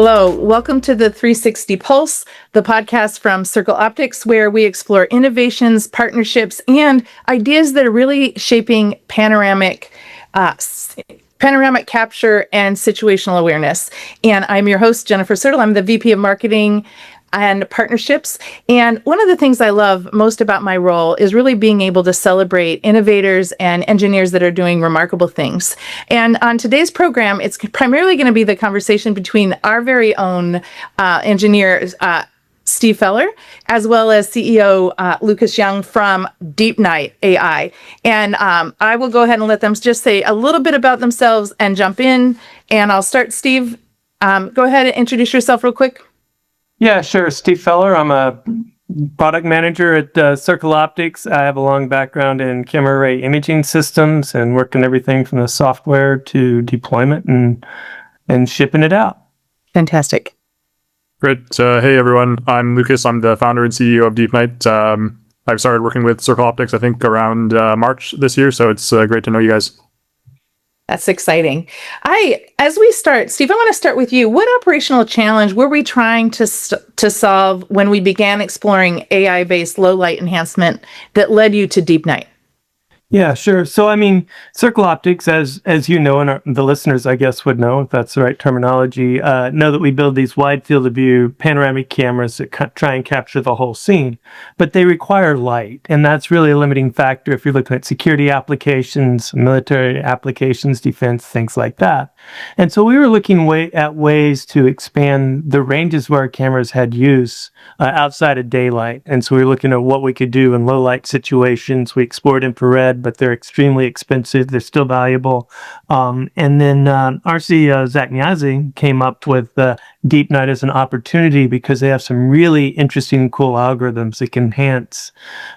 Hello, welcome to the 360 Pulse, the podcast from Circle Optics, where we explore innovations, partnerships, and ideas that are really shaping panoramic capture and situational awareness. And I'm your host, Jennifer Sertl. I'm the VP of Marketing and Partnerships. And one of the things I love most about my role is really being able to celebrate innovators and engineers that are doing remarkable things. And on today's program, it's primarily going to be the conversation between our very own engineer, Steve Feller, as well as CEO Lucas Young from Deepnight AI. And I will go ahead and let them just say a little bit about themselves and jump in. And I'll start, Steve. Go ahead and introduce yourself real quick. Yeah, sure. Steve Feller. I'm a product manager at Circle Optics. I have a long background in camera array imaging systems and worked on everything from the software to deployment and shipping it out. Fantastic. Great. Hey, everyone. I'm Lucas. I'm the founder and CEO of Deepnight. I've started working with Circle Optics, I think, around March this year, so it's great to know you guys. That's exciting. As we start, Steve, I want to start with you. What operational challenge were we trying to solve when we began exploring AI-based low light enhancement that led you to Deepnight? Yeah, sure. So, Circle Optics, as you know, and the listeners, I guess, would know, if that's the right terminology, know that we build these wide field of view panoramic cameras that try and capture the whole scene, but they require light, and that's really a limiting factor if you're looking at security applications, military applications, defense, things like that. And so we were looking at ways to expand the ranges where our cameras had use outside of daylight. And so we were looking at what we could do in low light situations. We explored infrared, but they're extremely expensive. They're still valuable. And then our CEO, Zach Nyazi, came up with Deepnight as an opportunity because they have some really interesting, cool algorithms that can enhance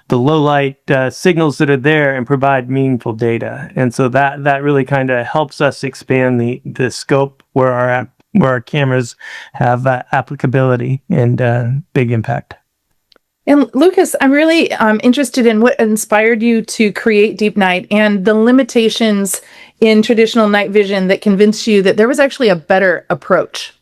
the low light signals that are there and provide meaningful data. And so that really kind of helps us expand the scope where our cameras have applicability and big impact. And Lucas, I'm really interested in what inspired you to create Deepnight and the limitations in traditional night vision that convinced you that there was actually a better approach.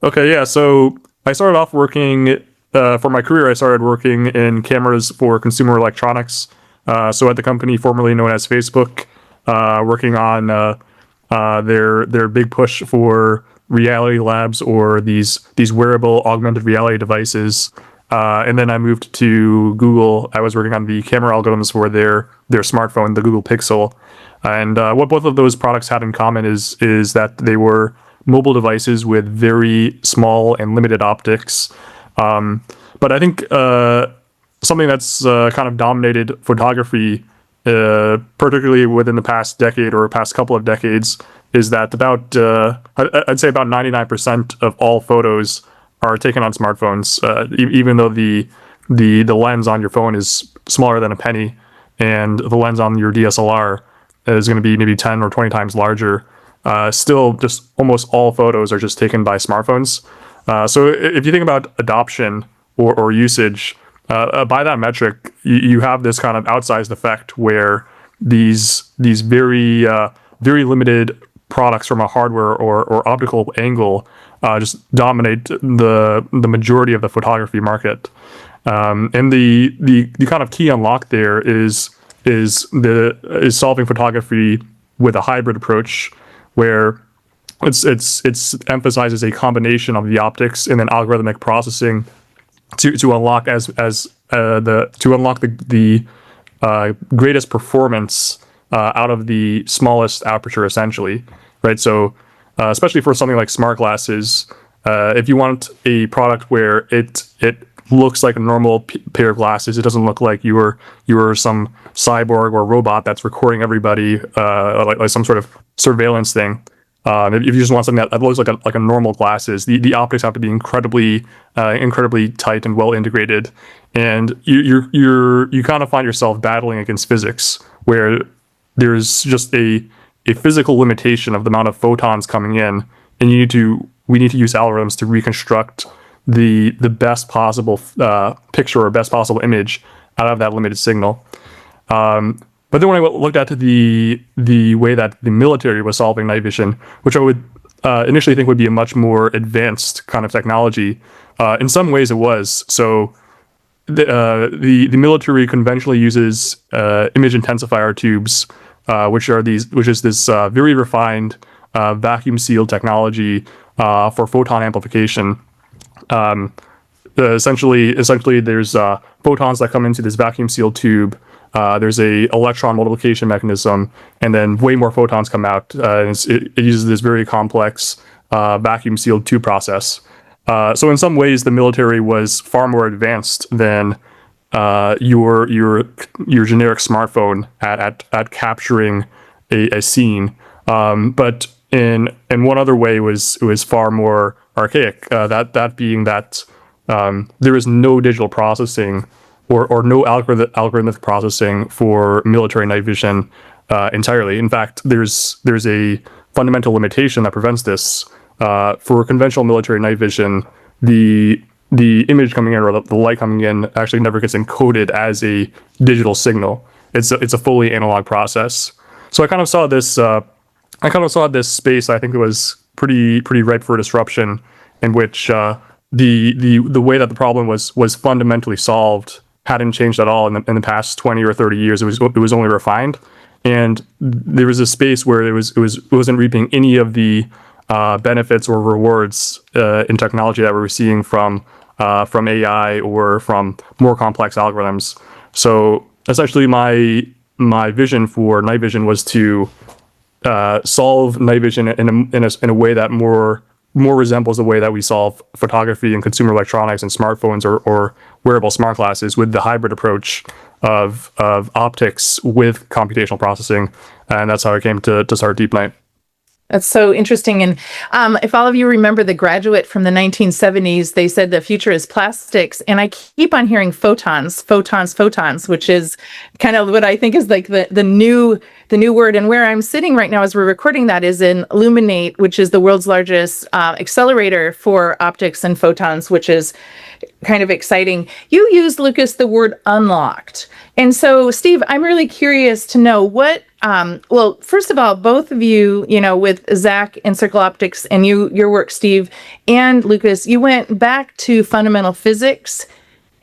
Okay, yeah. So I started off working, for my career, I started working in cameras for consumer electronics. So at the company formerly known as Facebook, working on their big push for reality labs or these wearable augmented reality devices. And then I moved to Google. I was working on the camera algorithms for their smartphone, the Google Pixel. And what both of those products had in common is that they were mobile devices with very small and limited optics. But I think something that's kind of dominated photography, particularly within the past decade or past couple of decades, is that I'd say about 99% of all photos are taken on smartphones, even though the lens on your phone is smaller than a penny, and the lens on your DSLR is going to be maybe 10 or 20 times larger. Still, just almost all photos are just taken by smartphones. So if you think about adoption or usage, by that metric, you have this kind of outsized effect where these very very limited products from a hardware or optical angle just dominate the majority of the photography market. And the kind of key unlock there is solving photography with a hybrid approach, where it's emphasizes a combination of the optics and then algorithmic processing to unlock the greatest performance out of the smallest aperture, essentially, right? So especially for something like smart glasses, if you want a product where it looks like a normal pair of glasses, it doesn't look like you were some cyborg or robot that's recording everybody, like some sort of surveillance thing. If you just want something that looks like a normal glasses, the optics have to be incredibly tight and well integrated, and you kind of find yourself battling against physics, where there's just a physical limitation of the amount of photons coming in, and we need to use algorithms to reconstruct the best possible picture or best possible image out of that limited signal. But then when I looked at the way that the military was solving night vision, which I would initially think would be a much more advanced kind of technology. In some ways, it was. So the military conventionally uses image intensifier tubes, which is this very refined vacuum sealed technology for photon amplification. Essentially, there's photons that come into this vacuum sealed tube. There's a electron multiplication mechanism, and then way more photons come out. And it uses this very complex vacuum sealed tube process. So in some ways, the military was far more advanced than your generic smartphone at capturing a scene. But in one other way, it was far more archaic. That being that there is no digital processing or no algorithmic processing for military night vision entirely. In fact, there's a fundamental limitation that prevents this. For conventional military night vision, the image coming in or the light coming in actually never gets encoded as a digital signal. It's a fully analog process. So I kind of saw this. I kind of saw this space. I think it was pretty ripe for disruption, in which the way that the problem was fundamentally solved hadn't changed at all in the past 20 or 30 years. It was only refined, and there was a space where it wasn't reaping any of the benefits or rewards in technology that we were seeing from AI or from more complex algorithms. So essentially, my vision for night vision was to solve night vision in a way that more resembles the way that we solve photography and consumer electronics and smartphones or wearable smart glasses, with the hybrid approach of optics with computational processing. And that's how I came to start Deepnight. That's so interesting. And if all of you remember The Graduate from the 1970s, they said the future is plastics. And I keep on hearing photons, which is kind of what I think is like the new word. And where I'm sitting right now as we're recording that is in Illuminate, which is the world's largest accelerator for optics and photons, which is kind of exciting. You used, Lucas, the word unlocked. And so, Steve, I'm really curious to know what, well, first of all, both of you, with Zach and Circle Optics and your work, Steve, and Lucas, you went back to fundamental physics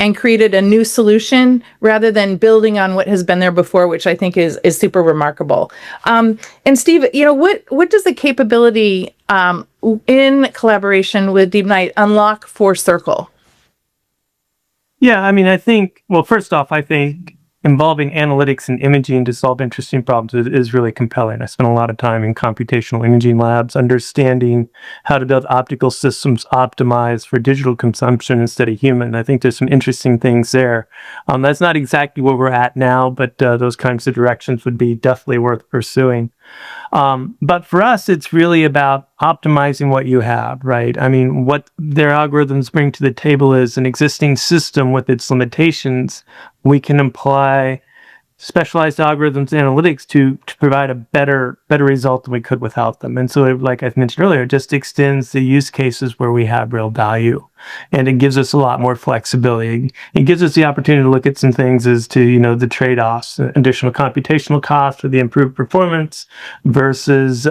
and created a new solution rather than building on what has been there before, which I think is super remarkable. And Steve, what does the capability in collaboration with Deepnight unlock for Circle? Yeah, I mean, first off, I think involving analytics and imaging to solve interesting problems is really compelling. I spent a lot of time in computational imaging labs understanding how to build optical systems optimized for digital consumption instead of human. I think there's some interesting things there. That's not exactly where we're at now, but those kinds of directions would be definitely worth pursuing. But for us, it's really about optimizing what you have, right? I mean, what their algorithms bring to the table is an existing system with its limitations. We can apply specialized algorithms and analytics to provide a better result than we could without them. And so, like I mentioned earlier, it just extends the use cases where we have real value. And it gives us a lot more flexibility. It gives us the opportunity to look at some things as to, the trade-offs, additional computational costs for the improved performance versus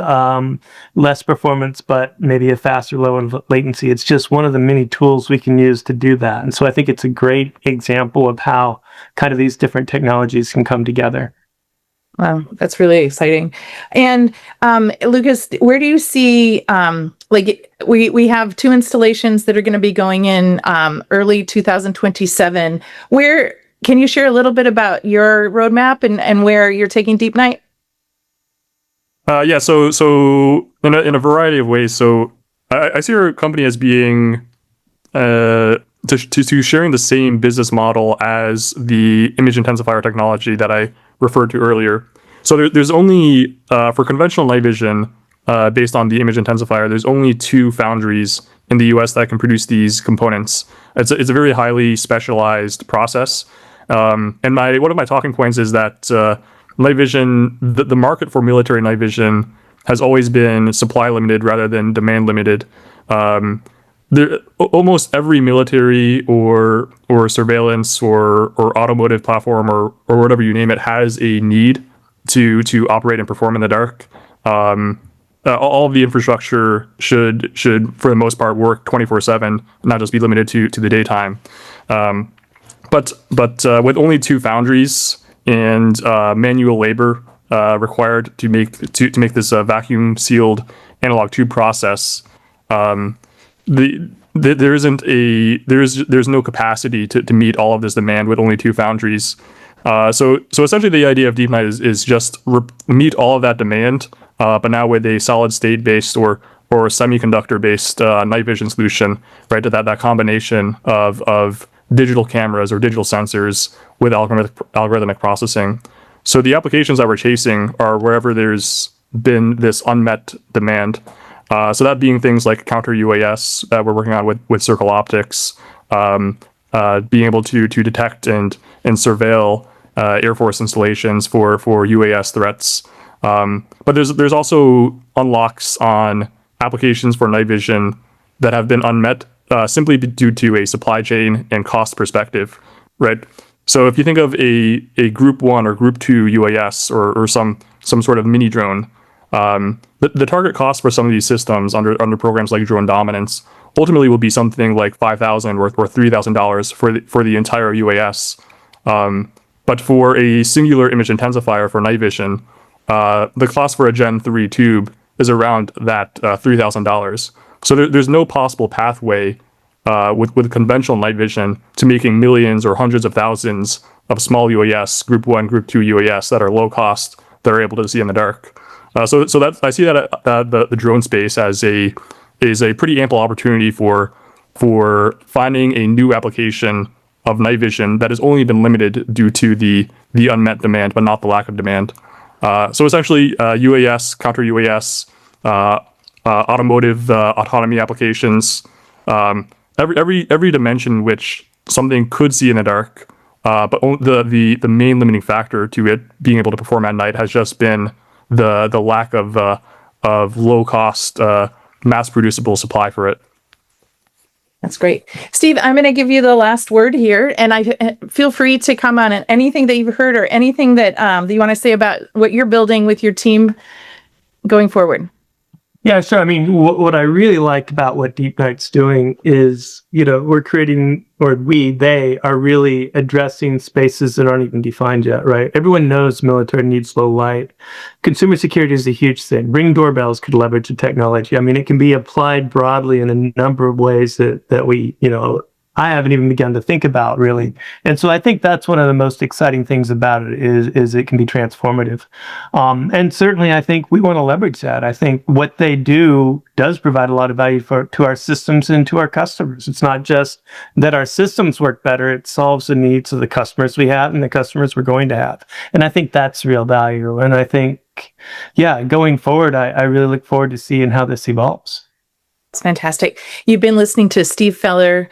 less performance, but maybe a faster, lower latency. It's just one of the many tools we can use to do that. And so I think it's a great example of how kind of these different technologies can come together. Wow, that's really exciting. And Lucas, where do you see, we have 2 installations that are going to be going in early 2027. Where can you share a little bit about your roadmap and where you're taking Deepnight? Yeah, so in a variety of ways. So I see our company as being to sharing the same business model as the image intensifier technology that I referred to earlier. So there's only for conventional night vision based on the image intensifier, there's only 2 foundries in the US that can produce these components. It's a very highly specialized process. And one of my talking points is that night vision, the market for military night vision has always been supply limited rather than demand limited. Almost every military or surveillance or automotive platform or whatever you name it has a need to operate and perform in the dark. all of the infrastructure should for the most part work 24/7, not just be limited to the daytime. But with only 2 foundries and manual labor required to make this vacuum sealed analog tube process, there's no capacity to meet all of this demand with only 2 foundries. So essentially the idea of Deepnight is just meet all of that demand, but now with a solid state based or semiconductor based night vision solution, right? That combination of digital cameras or digital sensors with algorithmic processing. So the applications that we're chasing are wherever there's been this unmet demand. So that being things like counter UAS that we're working on with Circle Optics, being able to detect and surveil Air Force installations for UAS threats. But there's also unlocks on applications for night vision that have been unmet simply due to a supply chain and cost perspective, right? So if you think of a Group 1 or Group 2 UAS or some sort of mini drone, the target cost for some of these systems under programs like Drone Dominance ultimately will be something like $5,000 or $3,000 for the entire UAS. But for a singular image intensifier for night vision, the cost for a Gen 3 tube is around that $3,000. So there's no possible pathway with conventional night vision to making millions or hundreds of thousands of small UAS, Group 1, Group 2 UAS that are low cost, that are able to see in the dark. So that I see that the drone space as a pretty ample opportunity for finding a new application of night vision that has only been limited due to the unmet demand, but not the lack of demand. So essentially, UAS, counter UAS, automotive autonomy applications, every dimension which something could see in the dark, but the main limiting factor to it being able to perform at night has just been the lack of low cost, mass producible supply for it. That's great. Steve, I'm going to give you the last word here, and I feel free to come on and anything that you've heard or anything that you want to say about what you're building with your team going forward. Yeah, sure. I mean, what I really like about what Deepnight's doing is, we're creating, they are really addressing spaces that aren't even defined yet, right? Everyone knows military needs low light. Consumer security is a huge thing. Ring doorbells could leverage the technology. I mean, it can be applied broadly in a number of ways that we, I haven't even begun to think about, really. And so I think that's one of the most exciting things about it is it can be transformative. And certainly I think we want to leverage that. I think what they do does provide a lot of value to our systems and to our customers. It's not just that our systems work better, it solves the needs of the customers we have and the customers we're going to have. And I think that's real value. And I think, going forward, I really look forward to seeing how this evolves. It's fantastic. You've been listening to Steve Feller,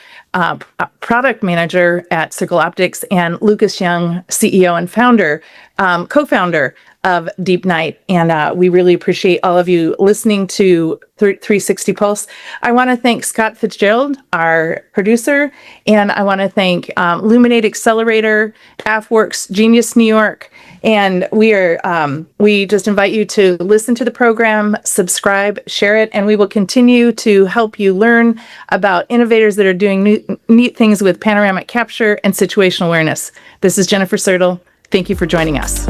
product manager at Circle Optics, and Lucas Young, CEO and founder, co-founder of Deepnight. And we really appreciate all of you listening to 360 Pulse. I want to thank Scott Fitzgerald, our producer, and I want to thank Luminate Accelerator, AFWorks, Genius New York. And we just invite you to listen to the program, subscribe, share it, and we will continue to help you learn about innovators that are doing neat things with panoramic capture and situational awareness. This is Jennifer Sertl. Thank you for joining us.